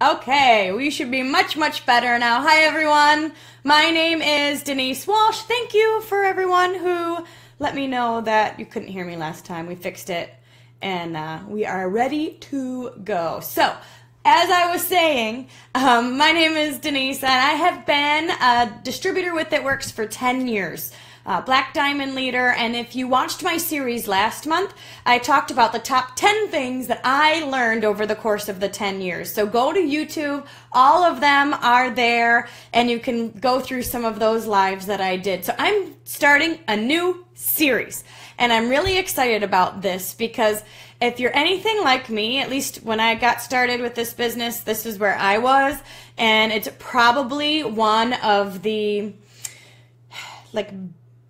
Okay, we should be much, much better now. Hi, everyone. My name is Denise Walsh. Thank you for everyone who let me know that you couldn't hear me last time. We fixed it, and we are ready to go. So, as I was saying, my name is Denise, and I have been a distributor with It Works for 10 years. Black Diamond Leader, and if you watched my series last month, I talked about the top 10 things that I learned over the course of the 10 years. So go to YouTube, all of them are there, and you can go through some of those lives that I did. So I'm starting a new series, and I'm really excited about this because if you're anything like me, at least when I got started with this business, this is where I was, and it's probably one of the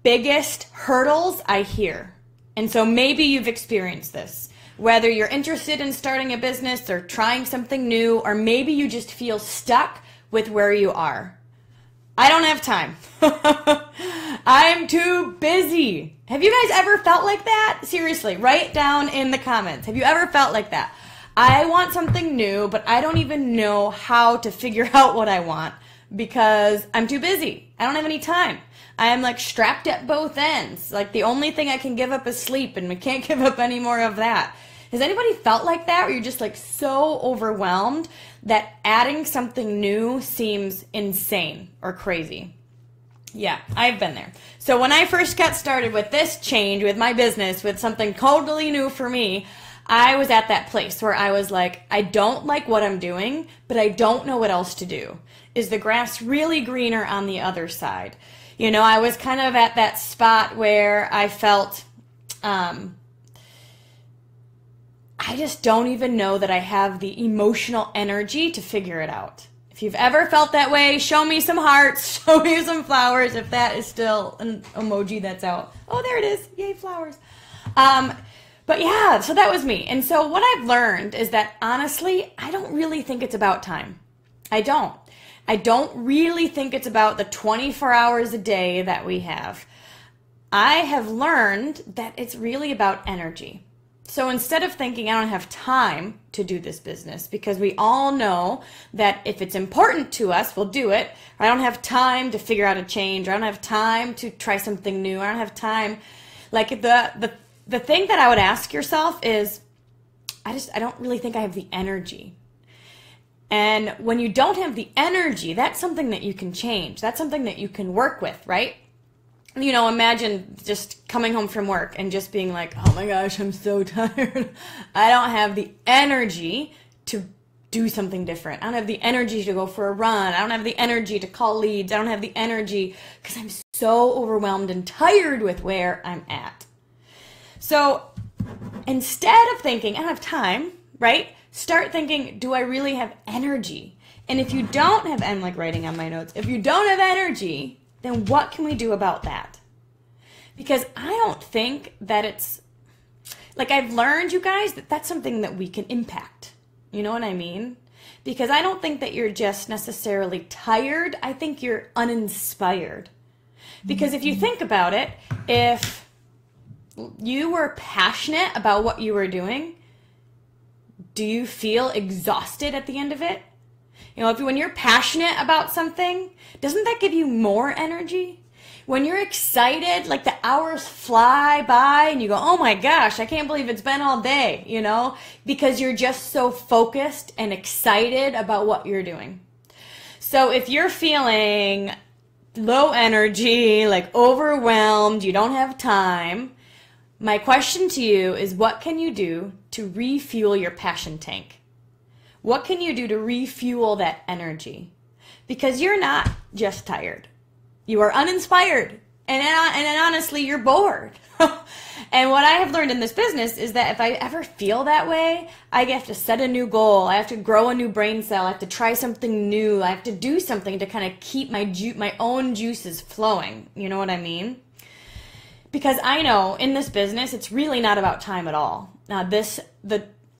biggest hurdles I hear. And so maybe you've experienced this. Whether you're interested in starting a business or trying something new, or maybe you just feel stuck with where you are. I don't have time. I'm too busy. Have you guys ever felt like that? Seriously, write down in the comments. Have you ever felt like that? I want something new, but I don't even know how to figure out what I want because I'm too busy. I don't have any time. I am strapped at both ends. The only thing I can give up is sleep, and we can't give up any more of that. Has anybody felt like that, where you're just so overwhelmed that adding something new seems insane or crazy? Yeah, I've been there. So when I first got started with this change, with my business, with something totally new for me, I was at that place where I was I don't like what I'm doing, but I don't know what else to do. Is the grass really greener on the other side? You know, I was kind of at that spot where I felt, I just don't even know that I have the emotional energy to figure it out. If you've ever felt that way, show me some hearts, show me some flowers, if that is still an emoji that's out. Oh, there it is. Yay, flowers. But yeah, so that was me. And so what I've learned is that, honestly, I don't really think it's about time. I don't really think it's about the 24 hours a day that we have. I have learned that it's really about energy. So instead of thinking I don't have time to do this business, because we all know that if it's important to us, we'll do it. Or I don't have time to figure out a change, or I don't have time to try something new, I don't have time. The thing that I would ask yourself is, I don't really think I have the energy. And when you don't have the energy, that's something that you can change. That's something that you can work with, right? You know, imagine just coming home from work and just being oh my gosh, I'm so tired. I don't have the energy to do something different. I don't have the energy to go for a run. I don't have the energy to call leads. I don't have the energy because I'm so overwhelmed and tired with where I'm at. So instead of thinking, I don't have time, right? Start thinking, do I really have energy? And if you don't have, I'm writing on my notes, if you don't have energy, then what can we do about that? Because I don't think that it's, I've learned, you guys, that that's something that we can impact. You know what I mean? Because I don't think that you're just necessarily tired. I think you're uninspired. Because if you think about it, if you were passionate about what you were doing, do you feel exhausted at the end of it? You know, when you're passionate about something, doesn't that give you more energy? When you're excited, the hours fly by and you go, oh my gosh, I can't believe it's been all day, you know, because you're just so focused and excited about what you're doing. So if you're feeling low energy, overwhelmed, you don't have time, my question to you is, what can you do to refuel your passion tank? What can you do to refuel that energy? Because you're not just tired. You are uninspired. And honestly, you're bored. And what I have learned in this business is that if I ever feel that way, I have to set a new goal. I have to grow a new brain cell. I have to try something new. I have to do something to kind of keep my own juices flowing. You know what I mean? Because I know in this business, it's really not about time at all. Now,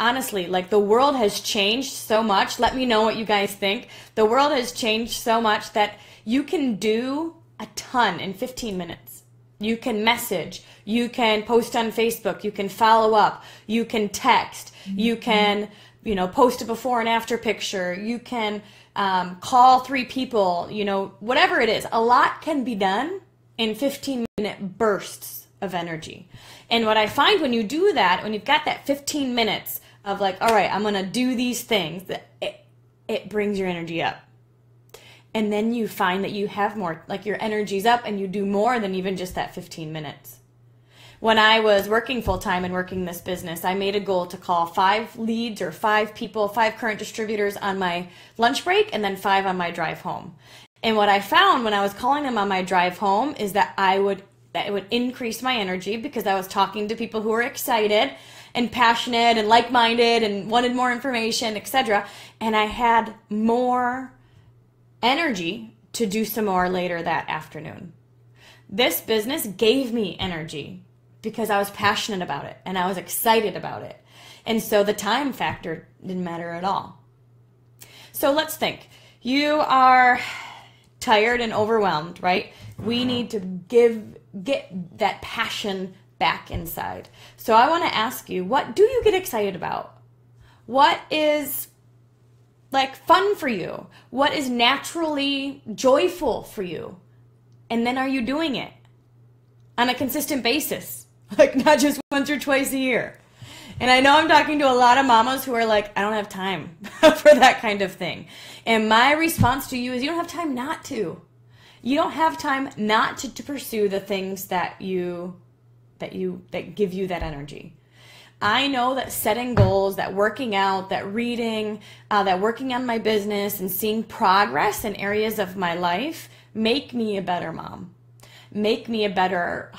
honestly, the world has changed so much. Let me know what you guys think. The world has changed so much that you can do a ton in 15 minutes. You can message, you can post on Facebook, you can follow up, you can text, you can post a before and after picture. You can call 3 people, whatever it is. A lot can be done in 15-minute bursts of energy. And what I find when you do that, when you've got that 15 minutes of like, all right, I'm going to do these things, that it brings your energy up. And then you find that you have more, like your energy's up and you do more than even just that 15 minutes. When I was working full-time and working this business, I made a goal to call 5 leads or 5 people, 5 current distributors on my lunch break and then 5 on my drive home. And what I found when I was calling them on my drive home is that it would increase my energy because I was talking to people who were excited and passionate and like-minded and wanted more information, etc. And I had more energy to do some more later that afternoon. This business gave me energy because I was passionate about it and I was excited about it. And so the time factor didn't matter at all. So let's think. You are tired and overwhelmed, right? We need to get that passion back inside. So I want to ask you, what do you get excited about? What is like fun for you? What is naturally joyful for you? And then are you doing it on a consistent basis? Like not just once or twice a year. And I know I'm talking to a lot of mamas who are like, I don't have time for that kind of thing. And my response to you is you don't have time not to. You don't have time not to pursue the things that give you that energy. I know that setting goals, that working out, that reading, that working on my business and seeing progress in areas of my life make me a better mom, make me a better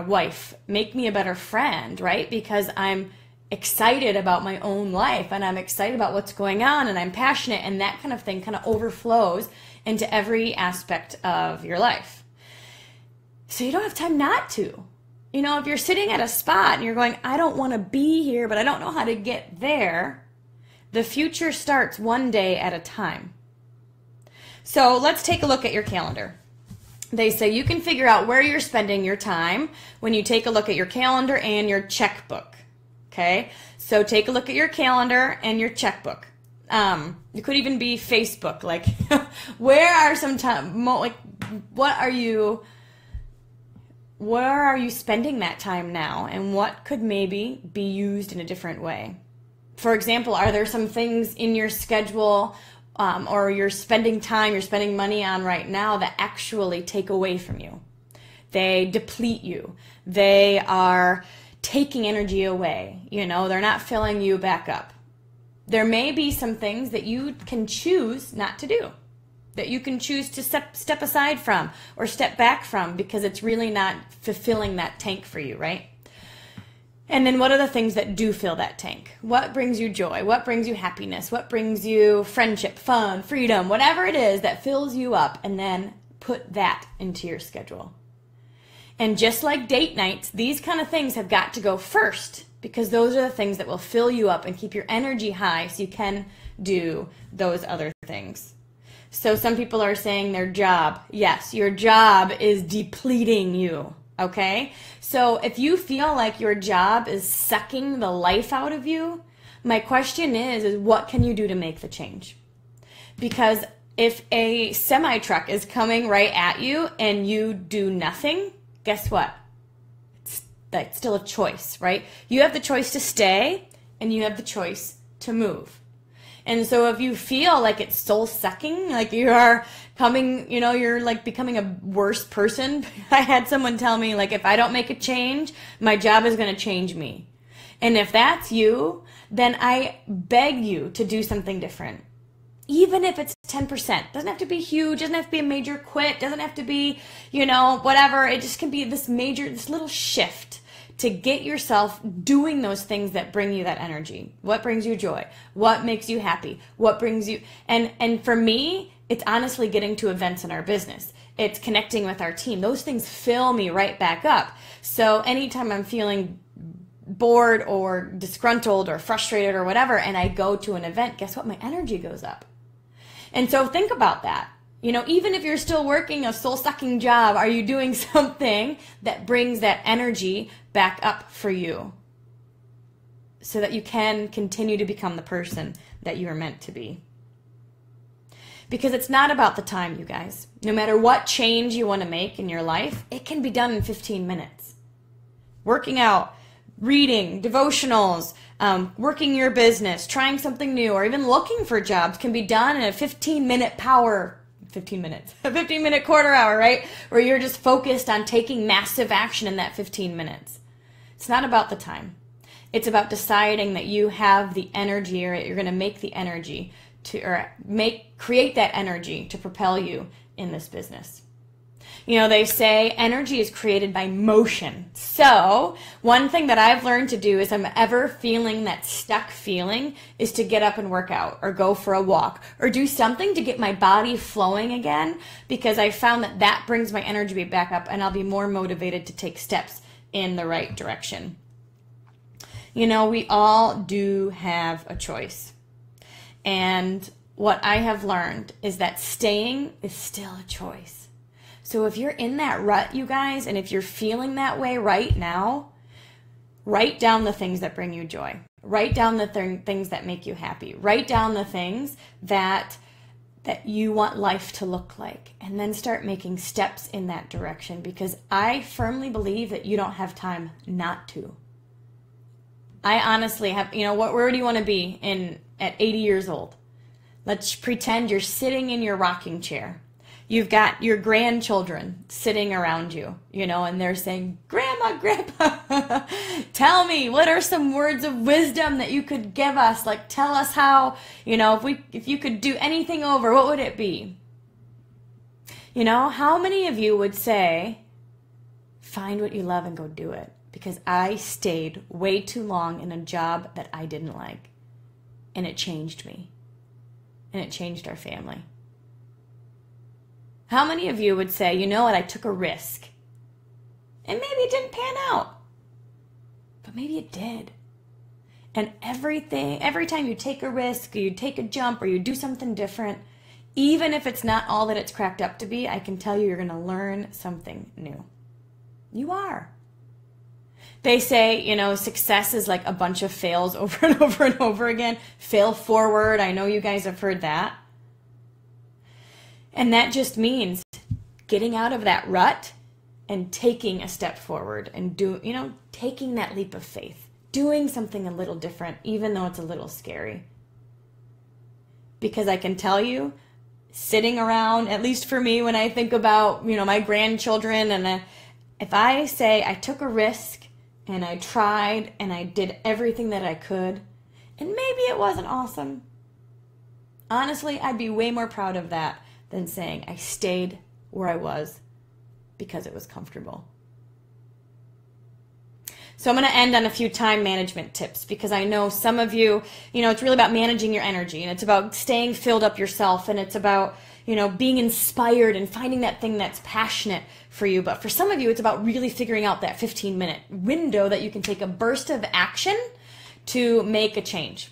wife, make me a better friend, right? Because I'm excited about my own life and I'm excited about what's going on and I'm passionate, and that kind of thing kind of overflows into every aspect of your life. So you don't have time not to. If you're sitting at a spot and you're going, I don't want to be here, but I don't know how to get there, the future starts one day at a time. So let's take a look at your calendar. They say you can figure out where you're spending your time when you take a look at your calendar and your checkbook. Okay? So take a look at your calendar and your checkbook. It could even be Facebook. Like, where are some time, like, where are you spending that time now, and what could maybe be used in a different way? For example, are there some things in your schedule or you're spending time, you're spending money on right now that actually take away from you? They deplete you. They are taking energy away. They're not filling you back up. There may be some things that you can choose not to do, that you can choose to step aside from or step back from because it's really not fulfilling that tank for you, right? And then what are the things that do fill that tank? What brings you joy? What brings you happiness? What brings you friendship, fun, freedom, whatever it is that fills you up, and then put that into your schedule. And just like date nights, these kind of things have got to go first because those are the things that will fill you up and keep your energy high so you can do those other things. So some people are saying their job. Yes, your job is depleting you, okay? So if you feel like your job is sucking the life out of you, my question is what can you do to make the change? Because if a semi-truck is coming right at you and you do nothing, guess what? That's still a choice, right? You have the choice to stay and you have the choice to move. And so if you feel like it's soul sucking, like you are coming, you're like becoming a worse person. I had someone tell me, like, if I don't make a change, my job is going to change me. And if that's you, then I beg you to do something different. Even if it's 10%, doesn't have to be huge, doesn't have to be a major quit, doesn't have to be, whatever. It just can be this little shift to get yourself doing those things that bring you that energy. What brings you joy? What makes you happy? What brings you, and for me, it's honestly getting to events in our business. It's connecting with our team. Those things fill me right back up. So anytime I'm feeling bored or disgruntled or frustrated or whatever, and I go to an event, guess what? My energy goes up. And so think about that. Even if you're still working a soul-sucking job, are you doing something that brings that energy back up for you? so that you can continue to become the person that you are meant to be. Because it's not about the time, you guys. No matter what change you want to make in your life, it can be done in 15 minutes. Working out, reading, devotionals, working your business, trying something new, or even looking for jobs can be done in a 15-minute a 15-minute quarter hour, right? Where you're just focused on taking massive action in that 15 minutes. It's not about the time. It's about deciding that you have the energy, or you're going to make the energy create that energy to propel you in this business. You know, they say energy is created by motion. So one thing that I've learned to do is I'm ever feeling that stuck feeling is to get up and work out or go for a walk or do something to get my body flowing again, because I found that that brings my energy back up and I'll be more motivated to take steps in the right direction. You know, we all do have a choice. And what I have learned is that staying is still a choice. So if you're in that rut, you guys, and if you're feeling that way right now, write down the things that bring you joy. Write down the things that make you happy. Write down the things that you want life to look like, and then start making steps in that direction, because I firmly believe that you don't have time not to. I honestly have, you know, where do you want to be at 80 years old? Let's pretend you're sitting in your rocking chair. You've got your grandchildren sitting around you, you know, and they're saying, Grandma, Grandpa, tell me, what are some words of wisdom that you could give us? Like, tell us how, you know, if you could do anything over, what would it be? You know, how many of you would say, find what you love and go do it? Because I stayed way too long in a job that I didn't like. And it changed me. And it changed our family. How many of you would say, you know what, I took a risk. And maybe it didn't pan out. But maybe it did. And every time you take a risk, or you take a jump, or you do something different, even if it's not all that it's cracked up to be, I can tell you you're going to learn something new. You are. They say, you know, success is like a bunch of fails over and over and over again. Fail forward. I know you guys have heard that. And that just means getting out of that rut and taking a step forward and taking that leap of faith, doing something a little different, even though it's a little scary. Because I can tell you, sitting around, at least for me, when I think about, you know, my grandchildren, and if I say I took a risk and I tried and I did everything that I could, and maybe it wasn't awesome, honestly, I'd be way more proud of that than saying I stayed where I was because it was comfortable. So I'm going to end on a few time management tips, because I know some of you, you know, it's really about managing your energy, and it's about staying filled up yourself, and it's about, you know, being inspired and finding that thing that's passionate for you. But for some of you, it's about really figuring out that 15-minute window that you can take a burst of action to make a change.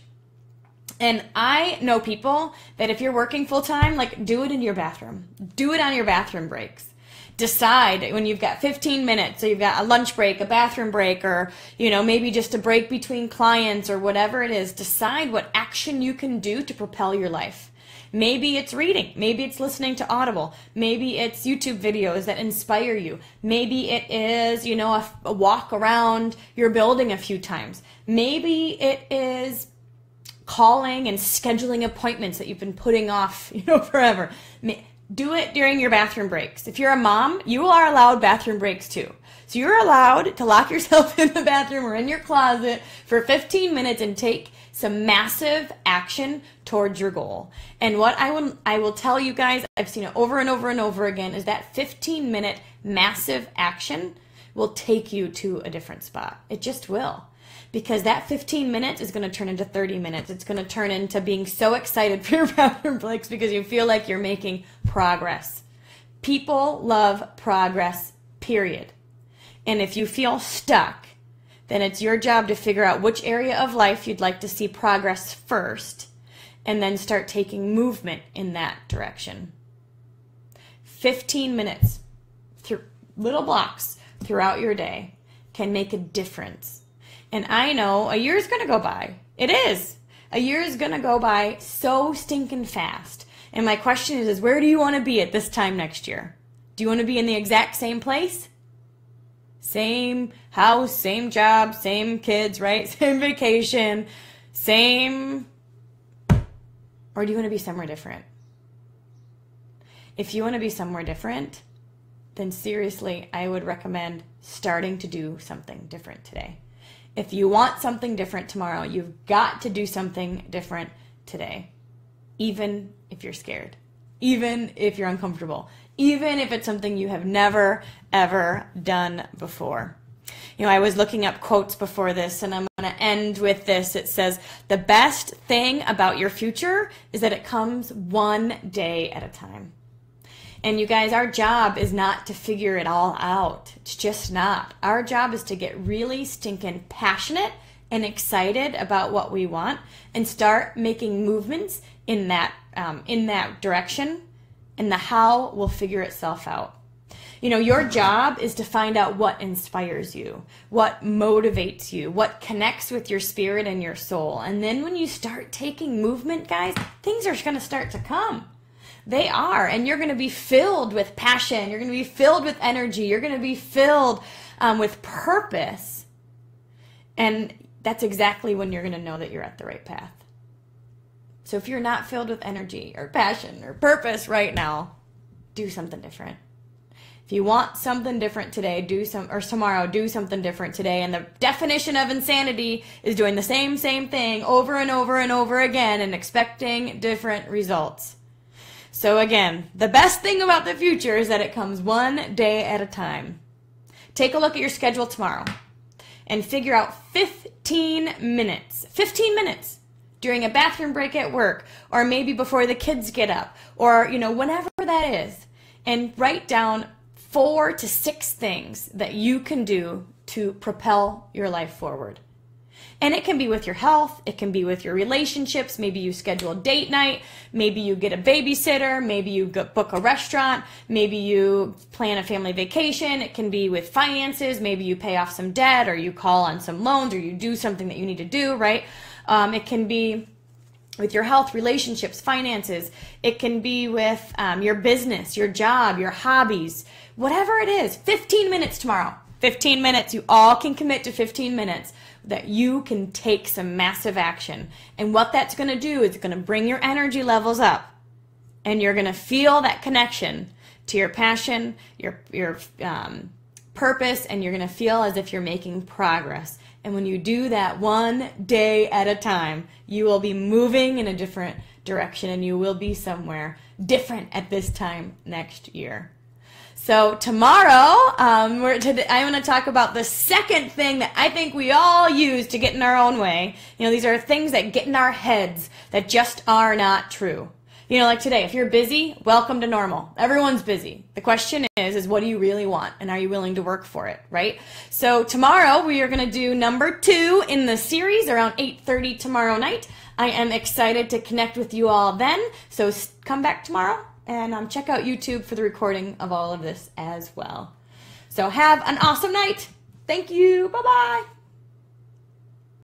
And I know people that if you're working full-time, like, do it in your bathroom. Do it on your bathroom breaks. Decide when you've got 15 minutes, so you've got a lunch break, a bathroom break, or, you know, maybe just a break between clients or whatever it is. Decide what action you can do to propel your life. Maybe it's reading. Maybe it's listening to Audible. Maybe it's YouTube videos that inspire you. Maybe it is, you know, a walk around your building a few times. Maybe it is calling and scheduling appointments that you've been putting off, you know, forever. Do it during your bathroom breaks. If you're a mom, you are allowed bathroom breaks too. So you're allowed to lock yourself in the bathroom or in your closet for 15 minutes and take some massive action towards your goal. And what I will tell you guys, I've seen it over and over and over again, is that 15-minute massive action will take you to a different spot. It just will. Because that 15 minutes is going to turn into 30 minutes. It's going to turn into being so excited for your bathroom breaks because you feel like you're making progress. People love progress, period. And if you feel stuck, then it's your job to figure out which area of life you'd like to see progress first, and then start taking movement in that direction. 15 minutes, through little blocks throughout your day, can make a difference And I know a year is going to go by. It is. A year is going to go by so stinking fast. And my question is where do you want to be at this time next year? Do you want to be in the exact same place? Same house, same job, same kids, right? Same vacation, same... Or do you want to be somewhere different? If you want to be somewhere different, then seriously, I would recommend starting to do something different today. If you want something different tomorrow, you've got to do something different today. Even if you're scared. Even if you're uncomfortable. Even if it's something you have never, ever done before. You know, I was looking up quotes before this, and I'm going to end with this. It says, the best thing about your future is that it comes one day at a time. And you guys, our job is not to figure it all out. It's just not. Our job is to get really stinking passionate and excited about what we want and start making movements in that direction, and the how will figure itself out. You know, your job is to find out what inspires you, what motivates you, what connects with your spirit and your soul. And then when you start taking movement, guys, things are going to start to come. They are. And you're going to be filled with passion. You're going to be filled with energy. You're going to be filled with purpose. And that's exactly when you're going to know that you're at the right path. So if you're not filled with energy or passion or purpose right now, do something different. If you want something different today, tomorrow, do something different today. And the definition of insanity is doing the same thing over and over and over again and expecting different results. So again, the best thing about the future is that it comes one day at a time. Take a look at your schedule tomorrow and figure out 15 minutes during a bathroom break at work, or maybe before the kids get up, or, you know, whenever that is, and write down 4 to 6 things that you can do to propel your life forward. And it can be with your health, it can be with your relationships, maybe you schedule a date night, maybe you get a babysitter, maybe you book a restaurant, maybe you plan a family vacation, it can be with finances, maybe you pay off some debt, or you call on some loans, or you do something that you need to do, right? It can be with your health, relationships, finances. It can be with your business, your job, your hobbies, whatever it is. 15 minutes tomorrow. 15 minutes. You all can commit to 15 minutes that you can take some massive action. And what that's going to do is it's going to bring your energy levels up. And you're going to feel that connection to your passion, your purpose, and you're going to feel as if you're making progress. And when you do that one day at a time, you will be moving in a different direction, and you will be somewhere different at this time next year. So tomorrow, I'm going to talk about the second thing that I think we all use to get in our own way. You know, these are things that get in our heads that just are not true. You know, like today, if you're busy, welcome to normal. Everyone's busy. The question is what do you really want? And are you willing to work for it, right? So tomorrow we are going to do number 2 in the series around 8:30 tomorrow night. I am excited to connect with you all then. So come back tomorrow and check out YouTube for the recording of all of this as well. So have an awesome night. Thank you. Bye-bye.